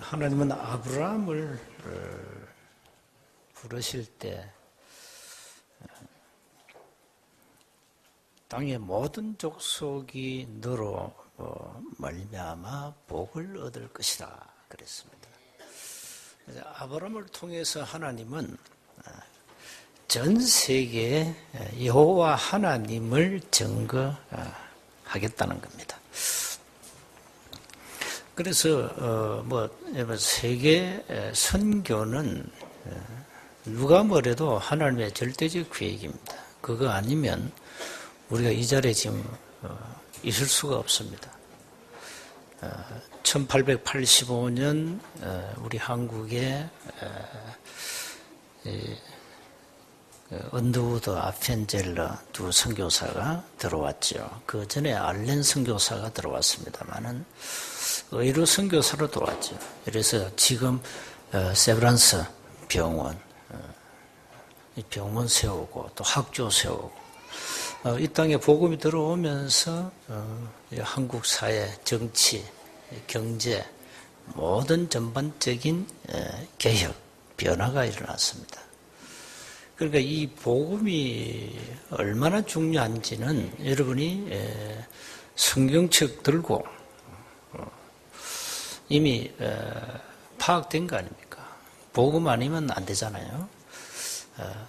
하나님은 아브라함을 부르실 때 땅의 모든 족속이 너로 말미암아 복을 얻을 것이라 그랬습니다. 아브라함을 통해서 하나님은 전 세계에 여호와 하나님을 증거하겠다는 겁니다. 그래서 세계 선교는 누가 뭐래도 하나님의 절대적 계획입니다. 그거 아니면 우리가 이 자리에 지금 있을 수가 없습니다. 1885년 우리 한국에 언더우드 아펜젤러 두 선교사가 들어왔죠. 그 전에 알렌 선교사가 들어왔습니다만은 의료 선교사로 들어왔죠. 그래서 지금 세브란스 병원 세우고 또 학교 세우고 이 땅에 복음이 들어오면서 한국 사회, 정치, 경제 모든 전반적인 개혁, 변화가 일어났습니다. 그러니까 이 복음이 얼마나 중요한지는 여러분이 성경책 들고 이미 파악된 거 아닙니까? 복음 아니면 안 되잖아요.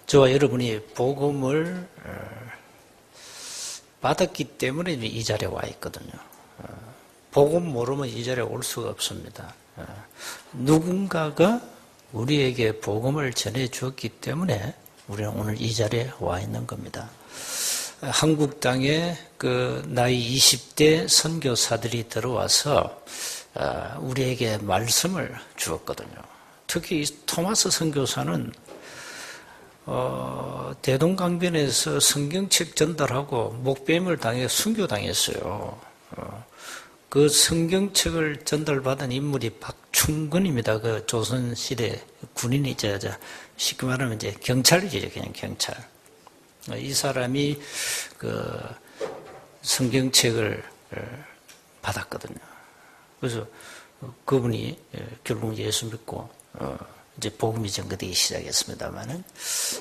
저와 여러분이 복음을 받았기 때문에 이 자리에 와 있거든요. 복음 모르면 이 자리에 올 수가 없습니다. 누군가가 우리에게 복음을 전해 주었기 때문에 우리는 오늘 이 자리에 와 있는 겁니다. 한국 땅에 그 나이 20대 선교사들이 들어와서 우리에게 말씀을 주었거든요. 특히 토마스 선교사는 대동강변에서 성경책 전달하고 목배임을 당해 순교당했어요. 그 성경책을 전달받은 인물이 박충근입니다. 그 조선시대 군인이죠. 쉽게 말하면 이제 경찰이죠. 그냥 경찰. 이 사람이 그 성경책을 받았거든요. 그래서 그분이 결국 예수 믿고 이제 복음이 전거되기 시작했습니다만은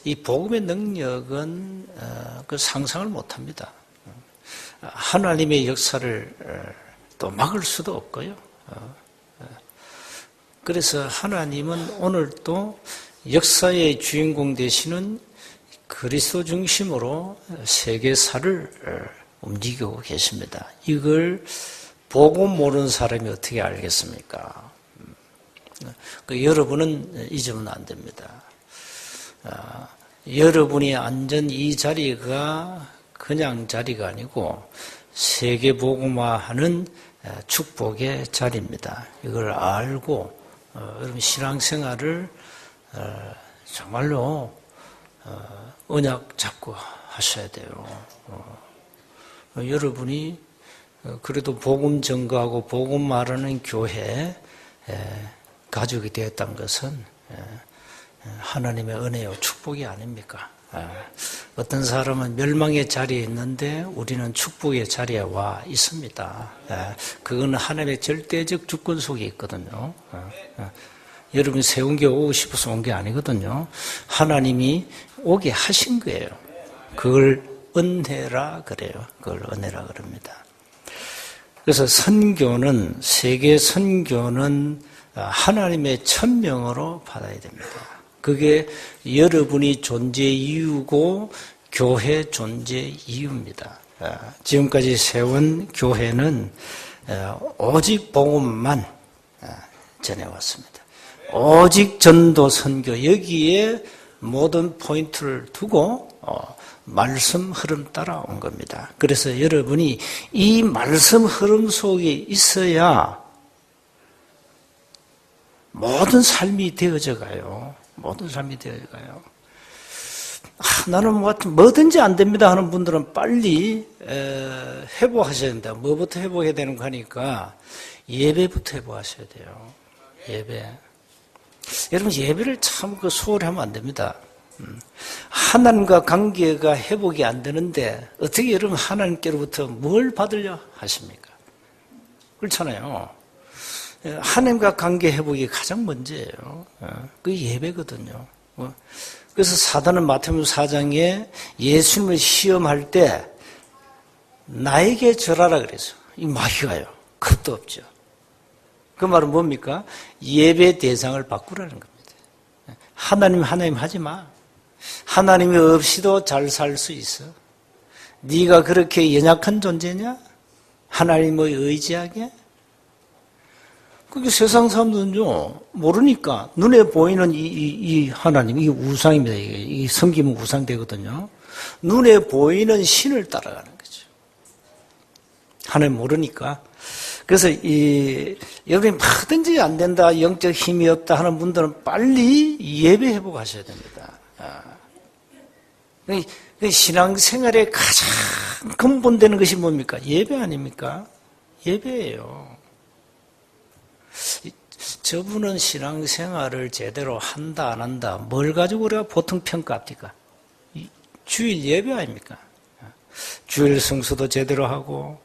이 복음의 능력은 그 상상을 못합니다. 하나님의 역사를 또 막을 수도 없고요. 그래서 하나님은 오늘 또 역사의 주인공 되시는 그리스도 중심으로 세계사를 움직이고 계십니다. 이걸 복음 모르는 사람이 어떻게 알겠습니까? 여러분은 잊으면 안 됩니다. 여러분이 앉은 이 자리가 그냥 자리가 아니고 세계 복음화하는 축복의 자리입니다. 이걸 알고 여러분 신앙생활을 정말로 언약 잡고 하셔야 돼요. 여러분이 그래도 복음 전거하고 복음 말하는 교회 가족이 되었다는 것은 하나님의 은혜요 축복이 아닙니까? 어떤 사람은 멸망의 자리에 있는데 우리는 축복의 자리에 와 있습니다. 그건 하나님의 절대적 주권 속에 있거든요. 여러분이 세운 게 오고 싶어서 온 게 아니거든요. 하나님이 오게 하신 거예요. 그걸 은혜라 그래요. 그걸 은혜라 그럽니다. 그래서 선교는, 세계 선교는 하나님의 천명으로 받아야 됩니다. 그게 여러분이 존재 이유고 교회 존재 이유입니다. 지금까지 세운 교회는 오직 복음만 전해왔습니다. 오직 전도 선교 여기에 모든 포인트를 두고 말씀 흐름 따라 온 겁니다. 그래서 여러분이 이 말씀 흐름 속에 있어야 모든 삶이 되어져 가요. 모든 삶이 되어져 가요. 나는 뭐든지 안 됩니다 하는 분들은 빨리 회복하셔야 된다. 뭐부터 회복해야 되는 거 하니까 예배부터 회복하셔야 돼요. 예배. 여러분 예배를 참 소홀히 하면 안 됩니다. 하나님과 관계가 회복이 안 되는데 어떻게 여러분 하나님께로부터 뭘 받으려 하십니까? 그렇잖아요. 하나님과 관계 회복이 가장 먼저예요. 그게 예배거든요. 그래서 사단은 마태복음 4장에 예수님을 시험할 때 나에게 절하라 그래서 이 마귀가요. 겁도 없죠. 그 말은 뭡니까? 예배 대상을 바꾸라는 겁니다. 하나님 하지 마. 하나님이 없이도 잘 살 수 있어. 네가 그렇게 연약한 존재냐? 하나님을 의지하게? 그게 세상 사람들은요, 모르니까 눈에 보이는 이 하나님, 이게 우상입니다. 이 섬기면 우상되거든요. 눈에 보이는 신을 따라가는 거죠. 하나님 모르니까. 그래서 여러분이 뭐든지 안 된다, 영적 힘이 없다 하는 분들은 빨리 예배 회복하셔야 됩니다. 신앙생활의 가장 근본되는 것이 뭡니까? 예배 아닙니까? 예배예요. 저분은 신앙생활을 제대로 한다 안 한다 뭘 가지고 우리가 보통 평가합니까? 주일 예배 아닙니까? 주일 성수도 제대로 하고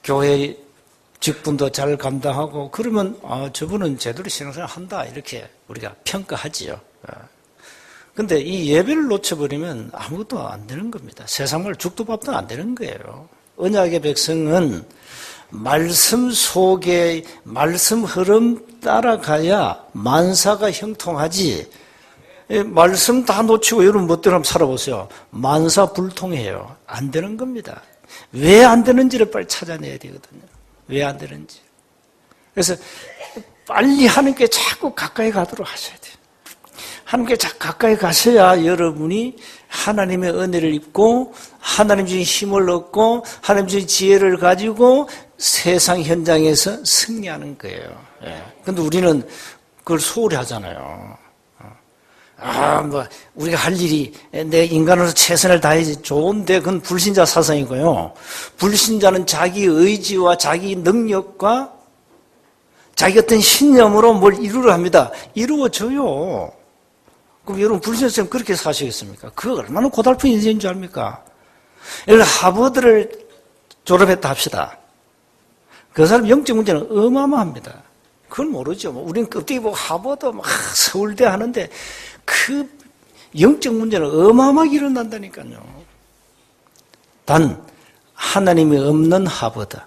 교회 직분도 잘 감당하고 그러면 저분은 제대로 신앙생활 한다 이렇게 우리가 평가하지요. 근데 이 예배를 놓쳐버리면 아무것도 안 되는 겁니다. 세상말 죽도 밥도 안 되는 거예요. 언약의 백성은 말씀 속에 말씀 흐름 따라가야 만사가 형통하지. 말씀 다 놓치고 여러분 멋대로 한번 살아보세요. 만사불통해요. 안 되는 겁니다. 왜 안 되는지를 빨리 찾아내야 되거든요. 왜 안 되는지. 그래서 빨리 하나님께 자꾸 가까이 가도록 하셔야 돼요. 하나님께 가까이 가셔야 여러분이 하나님의 은혜를 입고 하나님 주신 힘을 얻고 하나님 주신 지혜를 가지고 세상 현장에서 승리하는 거예요. 그런데 우리는 그걸 소홀히 하잖아요. 우리가 할 일이 내 인간으로서 최선을 다해야지 좋은데 그건 불신자 사상이고요. 불신자는 자기 의지와 자기 능력과 자기 어떤 신념으로 뭘 이루려 합니다. 이루어져요. 그럼 여러분 불신자처럼 그렇게 사시겠습니까? 그거 얼마나 고달픈 인생인 줄 압니까? 예를 들어 하버드를 졸업했다 합시다. 그 사람 영적 문제는 어마어마합니다. 그건 모르죠. 우리는 껍데기 보고 하버드, 서울대 하는데 그 영적 문제는 어마어마하게 일어난다니까요. 단 하나님이 없는 하버드,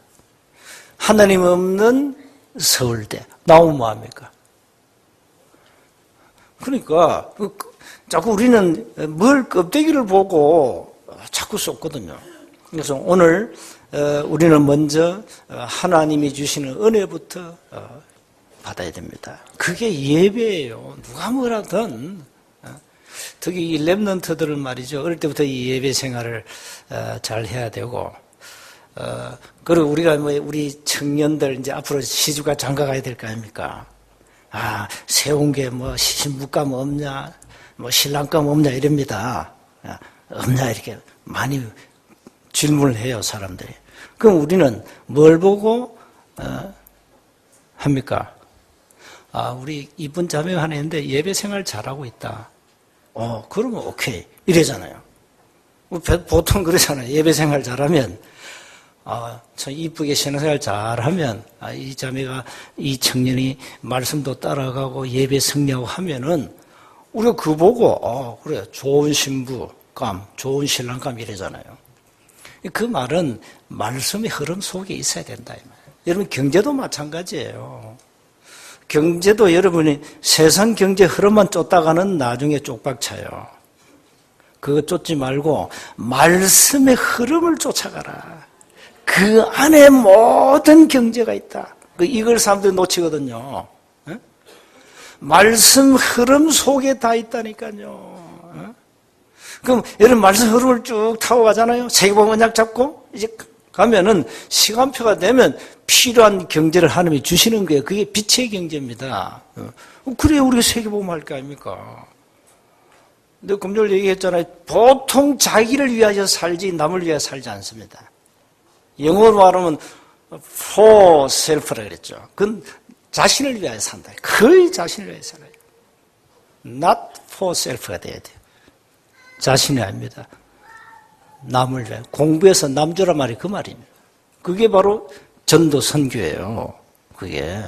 하나님이 없는 서울대 나오면 뭐합니까? 그러니까 자꾸 우리는 뭘 껍데기를 보고 자꾸 쏟거든요. 그래서 오늘 우리는 먼저 하나님이 주시는 은혜부터 받아야 됩니다. 그게 예배예요. 누가 뭐라든 특히 이 랩런트들은 말이죠. 어릴 때부터 이 예배 생활을 잘 해야 되고 그리고 우리가 우리 청년들 이제 앞으로 시주가 장가 가야 될 거 아닙니까? 세운 게 신부감 없냐, 신랑감 없냐 이럽니다. 없냐 이렇게 많이 질문을 해요 사람들이. 그럼 우리는 뭘 보고 합니까? 우리 이쁜 자매가 하나 있는데 예배 생활 잘하고 있다. 그러면 오케이 이래잖아요. 보통 그러잖아요. 예배 생활 잘하면 참 이쁘게 신앙생활 잘하면 이 자매가 이 청년이 말씀도 따라가고 예배 승리하고 하면은 우리가 그거 보고 그래 좋은 신부감, 좋은 신랑감 이래잖아요. 그 말은 말씀의 흐름 속에 있어야 된다 이 말이에요. 여러분 경제도 마찬가지예요. 경제도 여러분이 세상 경제 흐름만 쫓다가는 나중에 쪽박차요. 그거 쫓지 말고 말씀의 흐름을 쫓아가라. 그 안에 모든 경제가 있다. 이걸 사람들이 놓치거든요. 말씀 흐름 속에 다 있다니까요. 그럼 여러분 말씀 흐름을 쭉 타고 가잖아요. 세계복음 언약 잡고 이제 가면은 시간표가 되면 필요한 경제를 하나님이 주시는 거예요. 그게 빛의 경제입니다. 그래야 우리가 세계복음 할 거 아닙니까? 근데 금요일 얘기했잖아요. 보통 자기를 위하여 살지 남을 위하여 살지 않습니다. 영어로 말하면 for self라 그랬죠. 그건 자신을 위하여 산다. 거의 자신을 위하여 살아요. not for self가 돼야 돼요. 자신이 아닙니다. 남을 위하여. 공부해서 남주란 말이 그 말입니다. 그게 바로 전도 선교예요. 그게.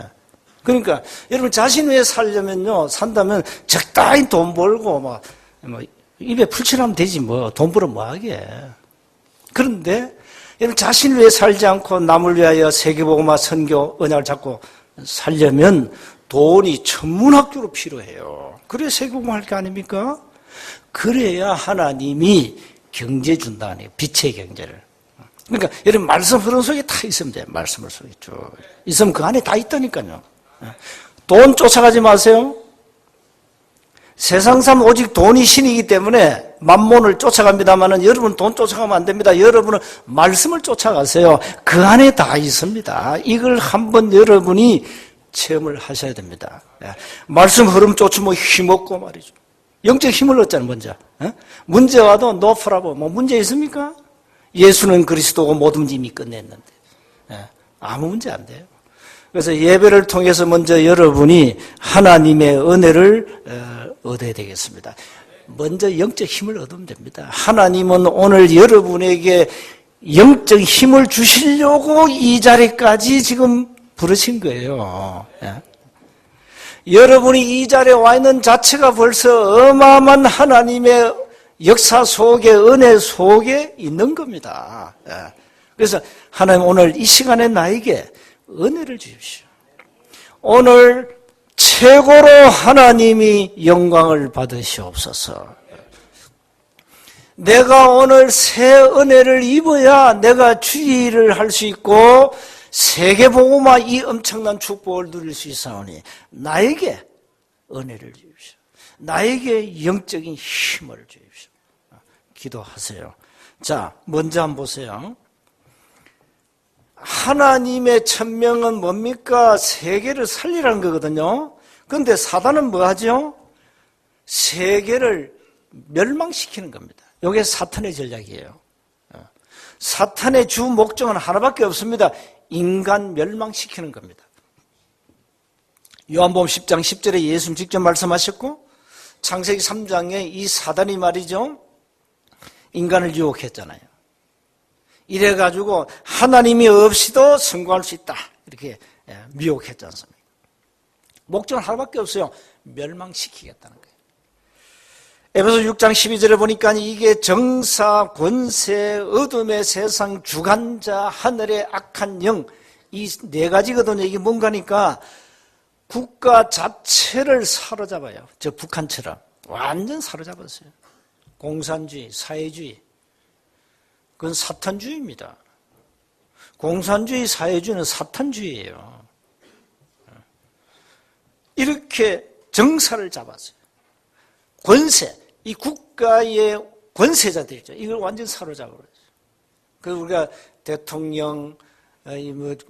그러니까 여러분 자신 위해 살려면요, 산다면 적당히 돈 벌고 뭐 입에 풀칠하면 되지 뭐 돈 벌어 뭐 하게. 그런데 여러분 자신 위해 살지 않고 남을 위하여 세계복음화 선교 언약을 잡고 살려면 돈이 천문학적으로 필요해요. 그래 세계복음화 할 게 아닙니까? 그래야 하나님이 경제 준다니, 빛의 경제를. 그러니까 여러분 말씀 흐름 속에 다 있으면 돼요. 말씀 속에 쭉 있으면 그 안에 다 있다니까요. 돈 쫓아가지 마세요. 세상 사람 오직 돈이 신이기 때문에 만몬을 쫓아갑니다만은 여러분 돈 쫓아가면 안 됩니다. 여러분은 말씀을 쫓아가세요. 그 안에 다 있습니다. 이걸 한번 여러분이 체험을 하셔야 됩니다. 말씀 흐름 쫓으면 힘없고 말이죠. 영적 힘을 얻잖아요, 먼저. 문제 와도 no problem. 뭐 문제 있습니까? 예수는 그리스도고 모든 이미 끝냈는데. 아무 문제 안 돼요. 그래서 예배를 통해서 먼저 여러분이 하나님의 은혜를 얻어야 되겠습니다. 먼저 영적 힘을 얻으면 됩니다. 하나님은 오늘 여러분에게 영적 힘을 주시려고 이 자리까지 지금 부르신 거예요. 여러분이 이 자리에 와 있는 자체가 벌써 어마어마한 하나님의 역사 속에, 은혜 속에 있는 겁니다. 그래서 하나님 오늘 이 시간에 나에게 은혜를 주십시오. 오늘 최고로 하나님이 영광을 받으시옵소서. 내가 오늘 새 은혜를 입어야 내가 주의를 할 수 있고 세계복음화 이 엄청난 축복을 누릴 수 있사오니 나에게 은혜를 주십시오. 나에게 영적인 힘을 주십시오. 기도하세요. 자, 먼저 한번 보세요. 하나님의 천명은 뭡니까? 세계를 살리라는 거거든요. 그런데 사단은 뭐 하죠? 세계를 멸망시키는 겁니다. 이게 사탄의 전략이에요. 사탄의 주 목적은 하나밖에 없습니다. 인간 멸망시키는 겁니다. 요한복음 10장 10절에 예수님 직접 말씀하셨고 창세기 3장에 이 사단이 말이죠. 인간을 유혹했잖아요. 이래가지고 하나님이 없이도 성공할 수 있다. 이렇게 미혹했지 않습니까? 목적은 하나밖에 없어요. 멸망시키겠다는 거예요. 에베소 6장 12절에 보니까 이게 정사, 권세, 어둠의 세상, 주관자, 하늘의 악한 영, 이 네 가지거든요. 이게 뭔가니까 국가 자체를 사로잡아요. 저 북한처럼 완전 사로잡았어요. 공산주의, 사회주의, 그건 사탄주의입니다. 공산주의, 사회주의는 사탄주의예요. 이렇게 정사를 잡았어요. 권세, 이 국가의 권세자들 있죠. 이걸 완전 사로잡아버렸어요. 그래서 우리가 대통령,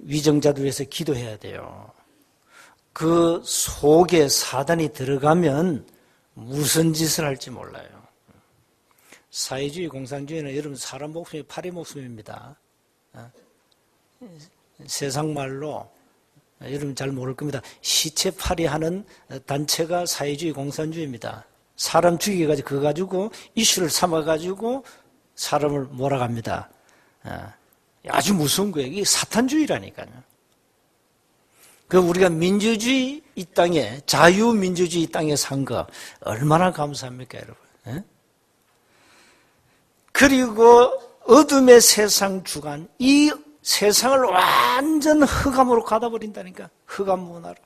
위정자들 위해서 기도해야 돼요. 그 속에 사단이 들어가면 무슨 짓을 할지 몰라요. 사회주의, 공산주의는 여러분 사람 목숨이 파리 목숨입니다. 세상 말로 여러분 잘 모를 겁니다. 시체팔이 하는 단체가 사회주의, 공산주의입니다. 사람 죽여가지고 그거 가지고 이슈를 삼아가지고 사람을 몰아갑니다. 아주 무서운 거예요. 이게 사탄주의라니까요. 그 우리가 민주주의 이 땅에, 자유민주주의 땅에 산 거 얼마나 감사합니까, 여러분? 그리고 어둠의 세상 주관, 이 세상을 완전 흑암으로 가다버린다니까. 흑암 문화로.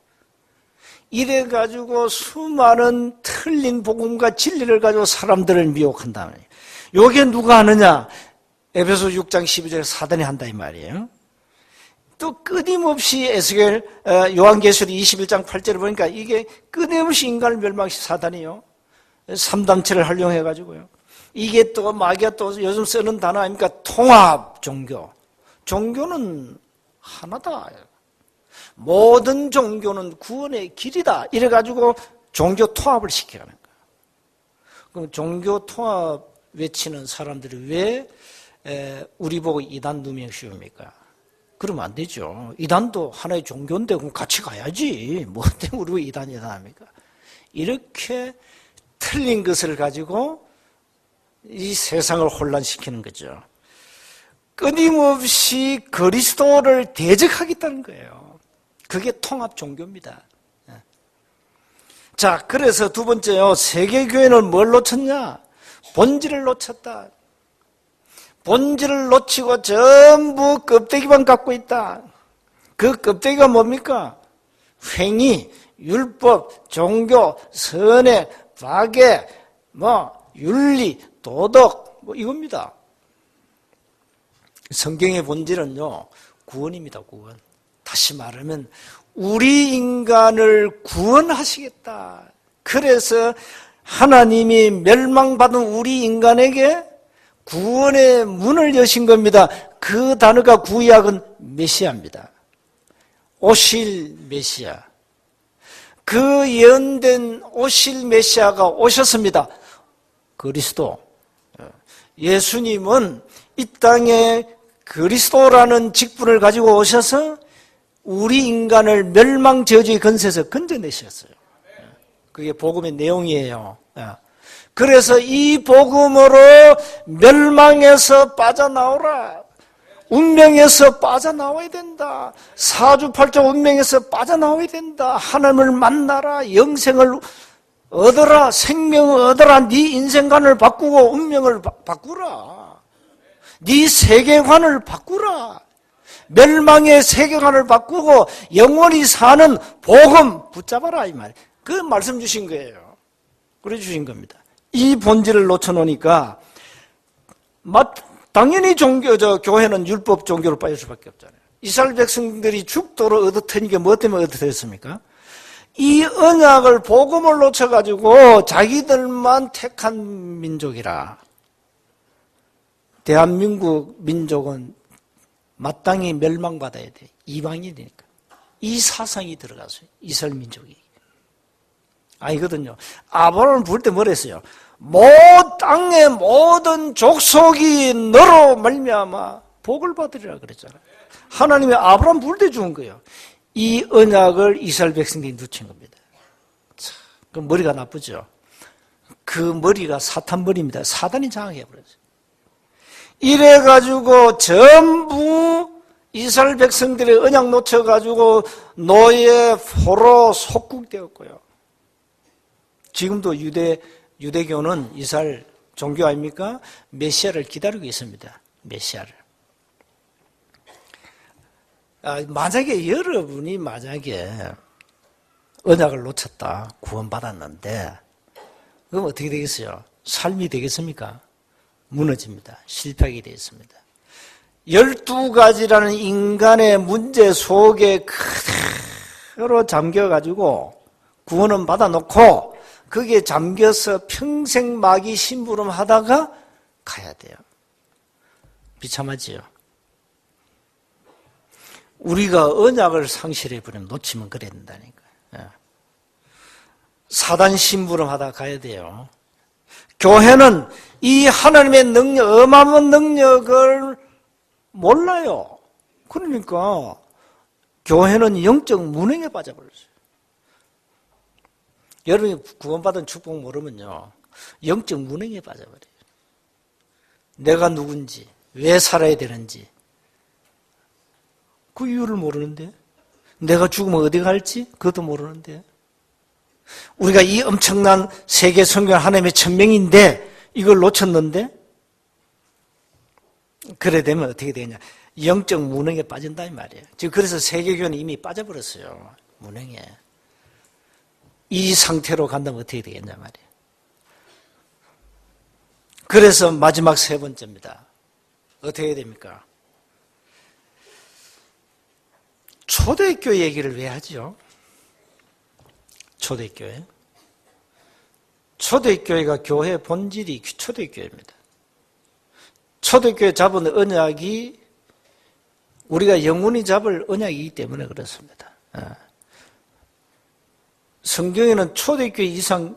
이래가지고 수많은 틀린 복음과 진리를 가지고 사람들을 미혹한다는 거예요. 요게 누가 하느냐? 에베소 6장 12절에 사단이 한다 이 말이에요. 또 끊임없이 에스겔, 요한계시록 21장 8절을 보니까 이게 끊임없이 인간을 멸망시 사단이요. 3단체를 활용해가지고요. 이게 또 마귀가 또 요즘 쓰는 단어 아닙니까? 통합 종교. 종교는 하나다. 모든 종교는 구원의 길이다. 이래가지고 종교 통합을 시켜가는 거예요. 그럼 종교 통합 외치는 사람들이 왜 우리 보고 이단 누명 씌웁니까? 그러면 안 되죠. 이단도 하나의 종교인데 그럼 같이 가야지. 뭐 때문에 우리 보고 이단이다 합니까? 이렇게 틀린 것을 가지고 이 세상을 혼란시키는 거죠. 끊임없이 그리스도를 대적하겠다는 거예요. 그게 통합 종교입니다. 자, 그래서 두 번째요. 세계교회는 뭘 놓쳤냐? 본질을 놓쳤다. 본질을 놓치고 전부 껍데기만 갖고 있다. 그 껍데기가 뭡니까? 횡의, 율법, 종교, 선행, 박애, 윤리, 도덕, 이겁니다. 성경의 본질은요, 구원입니다, 구원. 다시 말하면, 우리 인간을 구원하시겠다. 그래서 하나님이 멸망받은 우리 인간에게 구원의 문을 여신 겁니다. 그 단어가 구약은 메시아입니다. 오실 메시아. 그 예언된 오실 메시아가 오셨습니다. 그리스도. 예수님은 이 땅에 그리스도라는 직분을 가지고 오셔서 우리 인간을 멸망 저주의 근세에서 건져내셨어요. 그게 복음의 내용이에요. 그래서 이 복음으로 멸망에서 빠져나오라. 운명에서 빠져나와야 된다. 사주팔자 운명에서 빠져나와야 된다. 하나님을 만나라. 영생을 얻어라. 생명을 얻어라. 네 인생관을 바꾸고 운명을 바꾸라. 네 세계관을 바꾸라. 멸망의 세계관을 바꾸고 영원히 사는 복음 붙잡아라 이 말. 그 말씀 주신 거예요. 그래 주신 겁니다. 이 본질을 놓쳐놓으니까 당연히 교회는 율법 종교로 빠질 수밖에 없잖아요. 이스라엘 백성들이 죽도록 얻어터린 게 뭐 때문에 얻어터렸습니까? 이 언약을 복음을 놓쳐가지고 자기들만 택한 민족이라. 대한민국 민족은 마땅히 멸망받아야 돼. 이방인이니까. 이 사상이 들어갔어요. 이스라엘 민족이. 아니거든요. 아브라함을 부를 때 뭐라 했어요? 땅의 모든 족속이 너로 말미암아 복을 받으리라 그랬잖아요. 하나님이 아브라함 부를 때 주은 거예요. 이 언약을 이스라엘 백성들이 놓친 겁니다. 참, 그 머리가 나쁘죠. 그 머리가 사탄 머리입니다. 사단이 장악해버렸어요. 이래가지고 전부 이스라엘 백성들의 언약 놓쳐가지고 노예, 포로, 속국되었고요. 지금도 유대교는 이스라엘 종교 아닙니까? 메시아를 기다리고 있습니다. 메시아를. 만약에 여러분이 언약을 놓쳤다, 구원받았는데, 그럼 어떻게 되겠어요? 삶이 되겠습니까? 무너집니다. 실패하게 되어 있습니다. 12가지라는 인간의 문제 속에 그대로 잠겨가지고 구원은 받아놓고 거기에 잠겨서 평생 마귀 심부름 하다가 가야 돼요. 비참하지요. 우리가 언약을 상실해버리면 놓치면 그래야 된다니까요. 사단 심부름 하다가 가야 돼요. 교회는 이 하나님의 능력, 어마어마한 능력을 몰라요. 그러니까 교회는 영적 무능에 빠져버렸어요. 여러분이 구원받은 축복 모르면요, 영적 무능에 빠져버려요. 내가 누군지, 왜 살아야 되는지 그 이유를 모르는데, 내가 죽으면 어디 갈지 그것도 모르는데, 우리가 이 엄청난 세계 성경 하나님의 천명인데 이걸 놓쳤는데, 그래 되면 어떻게 되냐? 영적 무능에 빠진다 이 말이에요. 지금 그래서 세계교회는 이미 빠져버렸어요. 무능에. 이 상태로 간다면 어떻게 되겠냐 말이에요. 그래서 마지막 세 번째입니다. 어떻게 해야 됩니까? 초대교회 얘기를 왜 하죠? 초대교회. 초대교회가 교회의 본질이 초대교회입니다. 초대교회 잡은 언약이 우리가 영원히 잡을 언약이기 때문에 그렇습니다. 성경에는 초대교회 이상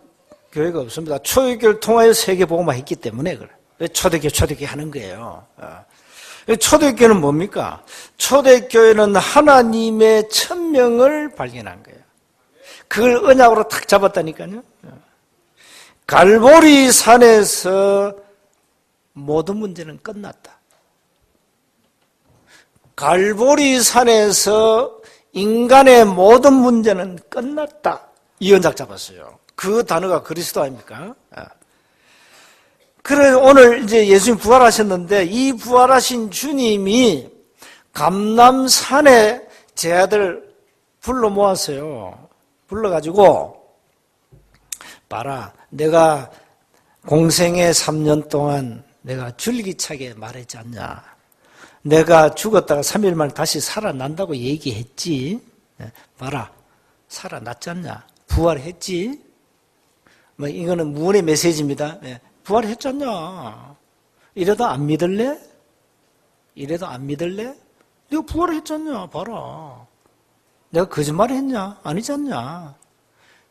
교회가 없습니다. 초대교회를 통하여 세계복음화 했기 때문에 그래요. 초대교회 하는 거예요. 초대교회는 뭡니까? 초대교회는 하나님의 천명을 발견한 거예요. 그걸 언약으로 탁 잡았다니까요. 갈보리 산에서 모든 문제는 끝났다. 갈보리 산에서 인간의 모든 문제는 끝났다. 이 언작 잡았어요. 그 단어가 그리스도 아닙니까? 그래 오늘 이제 예수님 부활하셨는데 이 부활하신 주님이 감람산에 제 아들 불러 모았어요. 불러가지고 봐라, 내가 공생의 3년 동안 내가 줄기차게 말했지 않냐. 내가 죽었다가 3일 만에 다시 살아난다고 얘기했지. 봐라, 살아났지 않냐. 부활했지. 뭐 이거는 무언의 메시지입니다. 부활했지 않냐. 이래도 안 믿을래? 이래도 안 믿을래? 내가 부활했지 않냐. 봐라. 내가 거짓말 했냐? 아니지 않냐.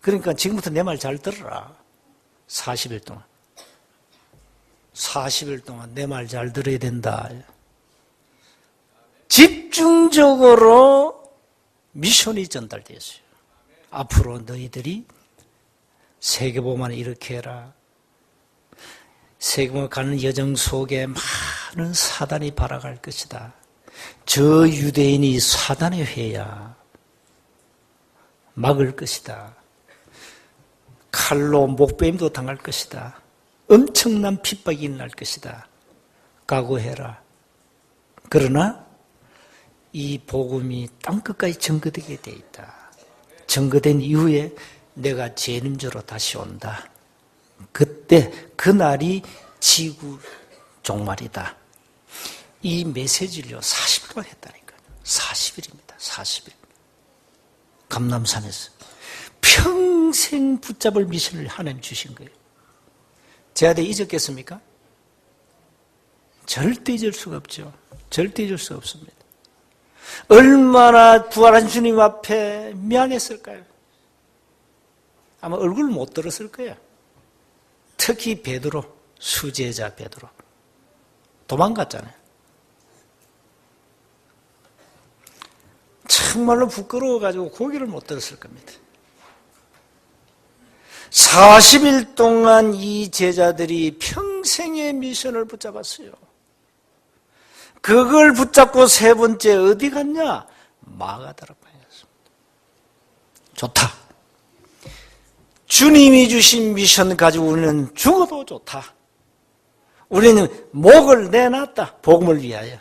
그러니까 지금부터 내 말 잘 들어라. 40일 동안. 40일 동안 내 말 잘 들어야 된다. 집중적으로 미션이 전달되었어요. 앞으로 너희들이 세계복음을 이렇게 해라. 세계복음 가는 여정 속에 많은 사단이 발악할 것이다. 저 유대인이 사단의 회야. 막을 것이다. 칼로 목베임도 당할 것이다. 엄청난 핍박이 일어날 것이다. 각오해라. 그러나 이 복음이 땅끝까지 증거되게 돼 있다. 증거된 이후에 내가 재림주로 다시 온다. 그때 그날이 지구 종말이다. 이 메시지를 40일 동안 했다니까요. 40일입니다. 40일. 감람산에서 평생 붙잡을 미션을 하나님 주신 거예요. 제 아들 잊었겠습니까? 절대 잊을 수가 없죠. 절대 잊을 수가 없습니다. 얼마나 부활한 주님 앞에 미안했을까요? 아마 얼굴을 못 들었을 거예요. 특히 베드로, 수제자 베드로. 도망갔잖아요. 정말로 부끄러워가지고 고개를 못 들었을 겁니다. 40일 동안 이 제자들이 평생의 미션을 붙잡았어요. 그걸 붙잡고 세 번째 어디 갔냐? 마가다락방이었습니다. 좋다. 주님이 주신 미션 가지고 우리는 죽어도 좋다. 우리는 목을 내놨다. 복음을 위하여.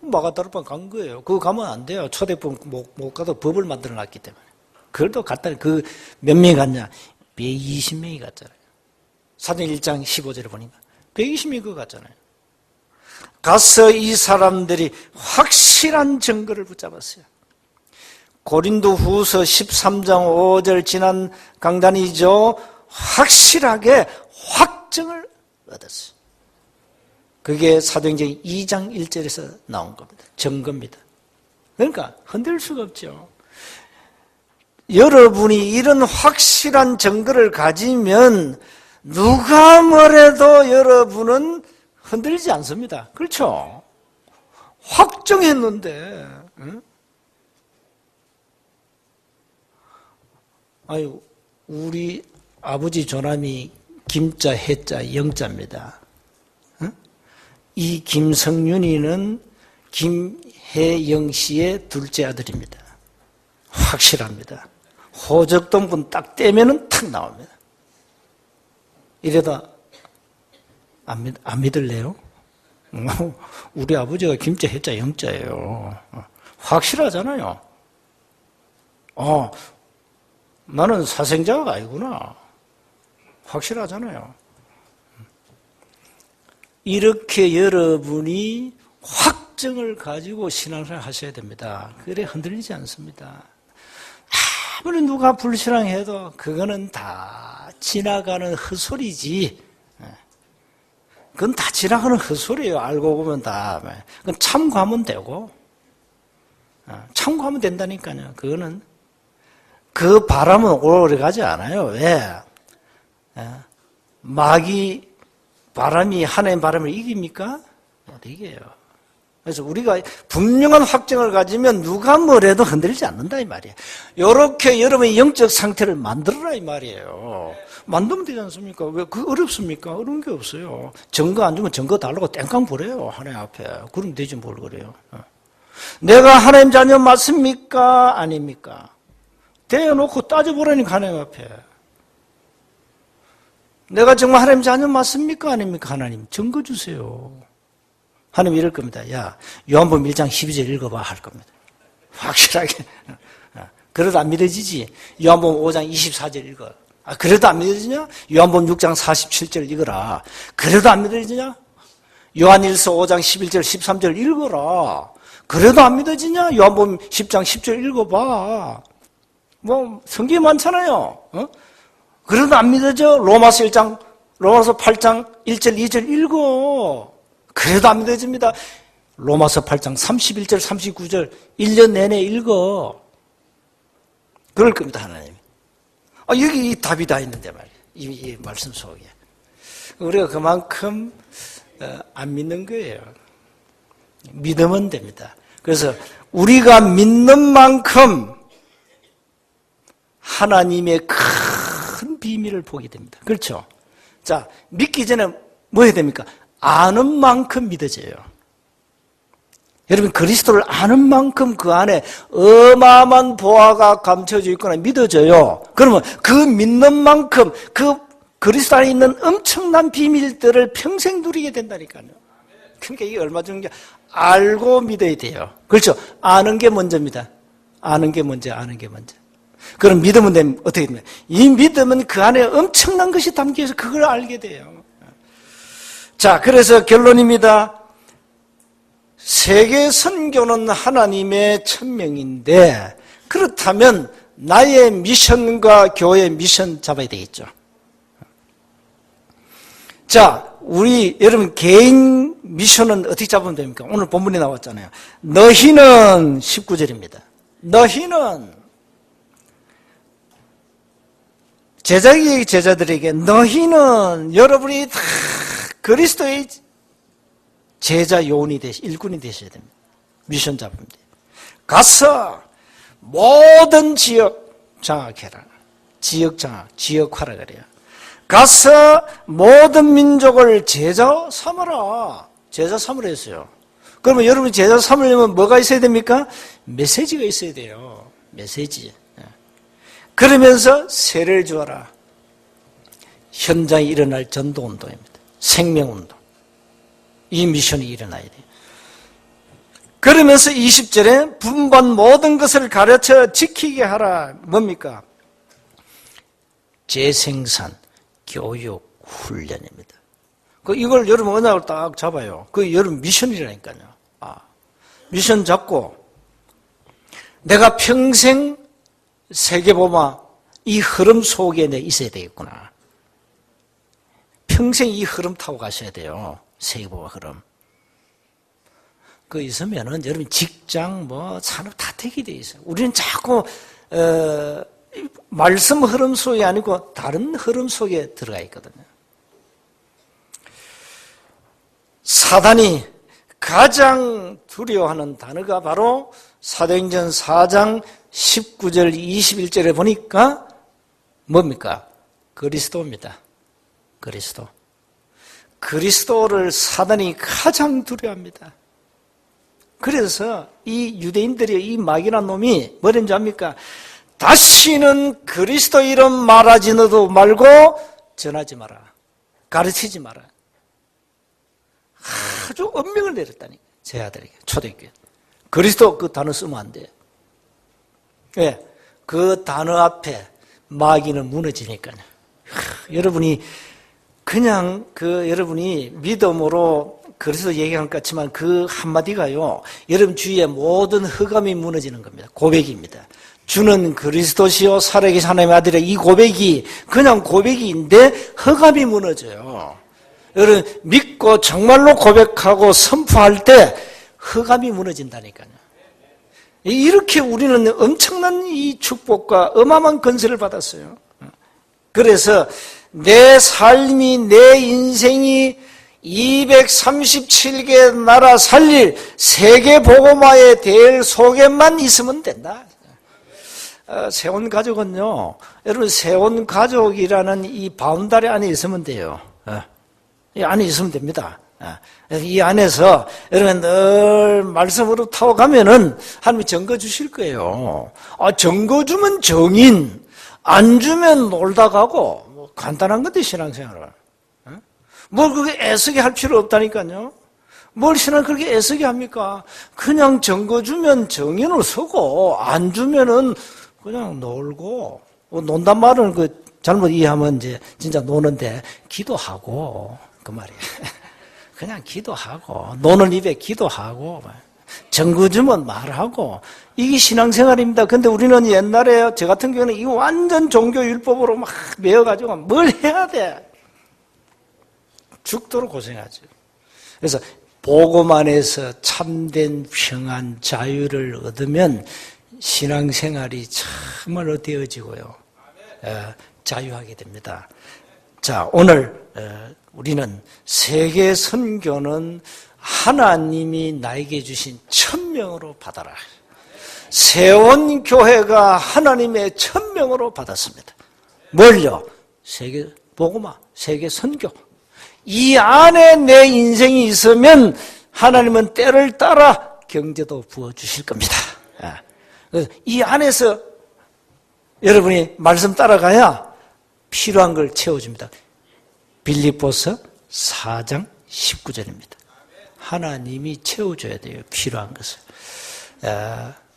마가다락방 간 거예요. 그거 가면 안 돼요. 초대법 못 가도 법을 만들어 놨기 때문에. 그래도 갔다. 그 몇 명이 갔냐? 120명이 갔잖아요. 사도행 1장 15절에 보니까 120명이 그거 갔잖아요. 가서 이 사람들이 확실한 증거를 붙잡았어요. 고린도 후서 13장 5절 지난 강단이죠. 확실하게 확증을 얻었어요. 그게 사도행전 2장 1절에서 나온 겁니다. 증거입니다. 그러니까 흔들 수가 없죠. 여러분이 이런 확실한 증거를 가지면 누가 뭐래도 여러분은 흔들리지 않습니다. 그렇죠? 확정했는데, 응? 아유, 우리 아버지 조남이 김자, 해자, 영자입니다. 응? 이 김성윤이는 김혜영 씨의 둘째 아들입니다. 확실합니다. 호적동분 딱 떼면은 탁 나옵니다. 이러다 안 믿을래요? 우리 아버지가 김자, 해자, 영자예요. 확실하잖아요. 나는 사생자가 아니구나. 확실하잖아요. 이렇게 여러분이 확정을 가지고 신앙생활 하셔야 됩니다. 그래 흔들리지 않습니다. 아무리 누가 불신앙해도 그거는 다 지나가는 헛소리지. 그건 다 지나가는 헛소리예요. 알고 보면 다. 그건 참고하면 되고. 참고하면 된다니까요. 그거는 그 바람은 오래 가지 않아요. 왜? 마귀 바람이 하나님 바람을 이깁니까? 못 이겨요. 그래서 우리가 분명한 확정을 가지면 누가 뭐래도 흔들리지 않는다 이 말이에요. 이렇게 여러분의 영적 상태를 만들어라 이 말이에요. 만들면 되지 않습니까? 왜 그 어렵습니까? 어려운 게 없어요. 증거 안 주면 증거 달라고 땡깡 부려요 하나님 앞에. 그럼 되지 뭘 그래요. 내가 하나님 자녀 맞습니까? 아닙니까? 대놓고 따져보라니까 하나님 앞에. 내가 정말 하나님 자녀 맞습니까? 아닙니까? 하나님 증거 주세요. 하나님 이럴 겁니다. 야, 요한복음 1장 12절 읽어봐 할 겁니다. 확실하게. 그래도 안 믿어지지? 요한복음 5장 24절 읽어. 그래도 안 믿어지냐? 요한복음 6장 47절 읽어라. 그래도 안 믿어지냐? 요한일서 5장 11절 13절 읽어라. 그래도 안 믿어지냐? 요한복음 10장 10절 읽어봐. 뭐 성경이 많잖아요. 그래도 안 믿어져? 로마서 8장 1절 2절 읽어. 그래도 안 믿어집니다. 로마서 8장 31절 39절 1년 내내 읽어. 그럴 겁니다, 하나님. 여기 이 답이 다 있는데 말이에요. 이 말씀 속에. 우리가 그만큼 안 믿는 거예요. 믿으면 됩니다. 그래서 우리가 믿는 만큼 하나님의 큰 비밀을 보게 됩니다. 그렇죠? 자, 믿기 전에 뭐 해야 됩니까? 아는 만큼 믿어져요. 여러분, 그리스도를 아는 만큼 그 안에 어마어마한 보화가 감춰져 있거나 믿어져요. 그러면 그 믿는 만큼 그 그리스도 안에 있는 엄청난 비밀들을 평생 누리게 된다니까요. 그러니까 이게 얼마 중요한 게 알고 믿어야 돼요. 그렇죠? 아는 게 먼저입니다. 아는 게 먼저, 아는 게 먼저. 그럼 믿으면 되면 어떻게 됩니까? 이 믿음은 그 안에 엄청난 것이 담겨서 그걸 알게 돼요. 자, 그래서 결론입니다. 세계 선교는 하나님의 천명인데 그렇다면 나의 미션과 교회의 미션 잡아야 되겠죠. 자, 우리 여러분 개인 미션은 어떻게 잡으면 됩니까? 오늘 본문에 나왔잖아요. 너희는 19절입니다. 너희는 제자들에게 너희는 여러분이 다 그리스도의 제자 요원이 일꾼이 되셔야 됩니다. 미션 잡으면 돼요. 가서 모든 지역 장악해라. 지역 장악, 지역화라 그래요. 가서 모든 민족을 제자 삼으라. 제자 삼으라 했어요. 그러면 여러분이 제자 삼으려면 뭐가 있어야 됩니까? 메시지가 있어야 돼요. 메시지. 그러면서 세례를 주어라. 현장에 일어날 전도운동입니다. 생명운동. 이 미션이 일어나야 돼요. 그러면서 20절에 분반 모든 것을 가르쳐 지키게 하라. 뭡니까? 재생산, 교육, 훈련입니다. 이걸 여러분 언약을 딱 잡아요. 여러분 미션이라니까요. 미션 잡고 내가 평생 세계보마 이 흐름 속에 내 있어야 되겠구나. 평생 이 흐름 타고 가셔야 돼요. 세계보마 흐름. 있으면은 여러분 직장 산업 다 되게 돼 있어요. 우리는 자꾸 말씀 흐름 속이 아니고 다른 흐름 속에 들어가 있거든요. 사단이 가장 두려워하는 단어가 바로 사도행전 4장 19절 21절에 보니까 뭡니까? 그리스도입니다. 그리스도. 그리스도를 사단이 가장 두려워합니다. 그래서 이 유대인들이 이 마귀란 놈이 뭐랬는지 압니까? 다시는 그리스도 이름 말하지 너도 말고 전하지 마라. 가르치지 마라. 아주 엄명을 내렸다니 제 아들에게 초대교회. 그리스도 그 단어 쓰면 안 돼. 왜? 그 단어 앞에 마귀는 무너지니까요. 여러분이 그냥 여러분이 믿음으로 그리스도 얘기한 것 같지만 그 한마디가요, 여러분 주위에 모든 흑암이 무너지는 겁니다. 고백입니다. 주는 그리스도시요 살아계신 하나님의 아들의 이 고백이 그냥 고백인데 흑암이 무너져요. 여러분 믿고 정말로 고백하고 선포할 때 흑암이 무너진다니까요. 이렇게 우리는 엄청난 이 축복과 어마어마한 건설을 받았어요. 그래서 내 삶이, 내 인생이 237개 나라 살릴 세계복음화의 대열 속에만 있으면 된다. 세원가족은요, 여러분 세원가족이라는 이 바운다리 안에 있으면 돼요. 이 안에 있으면 됩니다. 그래서 이 안에서 여러분 늘 말씀으로 타워가면은 하나님이 증거 주실 거예요. 증거 주면 정인, 안 주면 놀다 가고, 뭐 간단한 건데 신앙생활은. 뭘 그렇게 애쓰게 할 필요 없다니까요. 뭘 신앙 그렇게 애쓰게 합니까? 그냥 증거 주면 정인을 서고, 안 주면은 그냥 놀고, 논단 말은 그 잘못 이해하면 이제 진짜 노는데 기도하고 그 말이에요. 그냥 기도하고 노는 입에 기도하고 증거 주면 말하고 이게 신앙생활입니다. 근데 우리는 옛날에 저 같은 경우는 이거 완전 종교율법으로 막 매어가지고 뭘 해야 돼? 죽도록 고생하죠. 그래서 복음 안에서 참된 평안 자유를 얻으면 신앙생활이 참말로 되어지고요. 자유하게 됩니다. 자, 오늘 우리는 세계 선교는 하나님이 나에게 주신 천명으로 받아라. 세원 교회가 하나님의 천명으로 받았습니다. 뭘요? 세계 복음화, 세계 선교. 이 안에 내 인생이 있으면 하나님은 때를 따라 경제도 부어주실 겁니다. 이 안에서 여러분이 말씀 따라가야 필요한 걸 채워줍니다. 빌립보서 4장 19절입니다. 하나님이 채워줘야 돼요. 필요한 것을.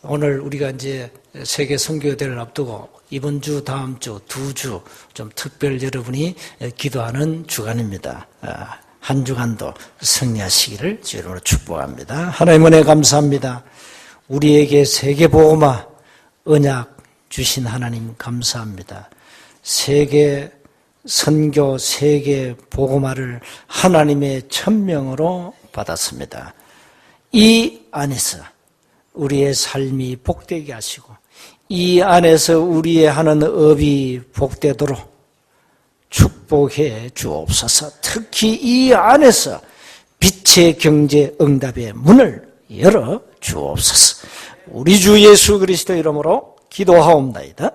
오늘 우리가 이제 세계 선교대를 앞두고 이번 주, 다음 주, 2주 좀 특별 여러분이 기도하는 주간입니다. 한 주간도 승리하시기를 주로 축복합니다. 하나님 은혜 감사합니다. 우리에게 세계 복음화 언약 주신 하나님 감사합니다. 세계 선교, 세계 복음화를 하나님의 천명으로 받았습니다. 이 안에서 우리의 삶이 복되게 하시고 이 안에서 우리의 하는 업이 복되도록 축복해 주옵소서. 특히 이 안에서 빛의 경제 응답의 문을 열어 주옵소서. 우리 주 예수 그리스도 이름으로 기도하옵나이다.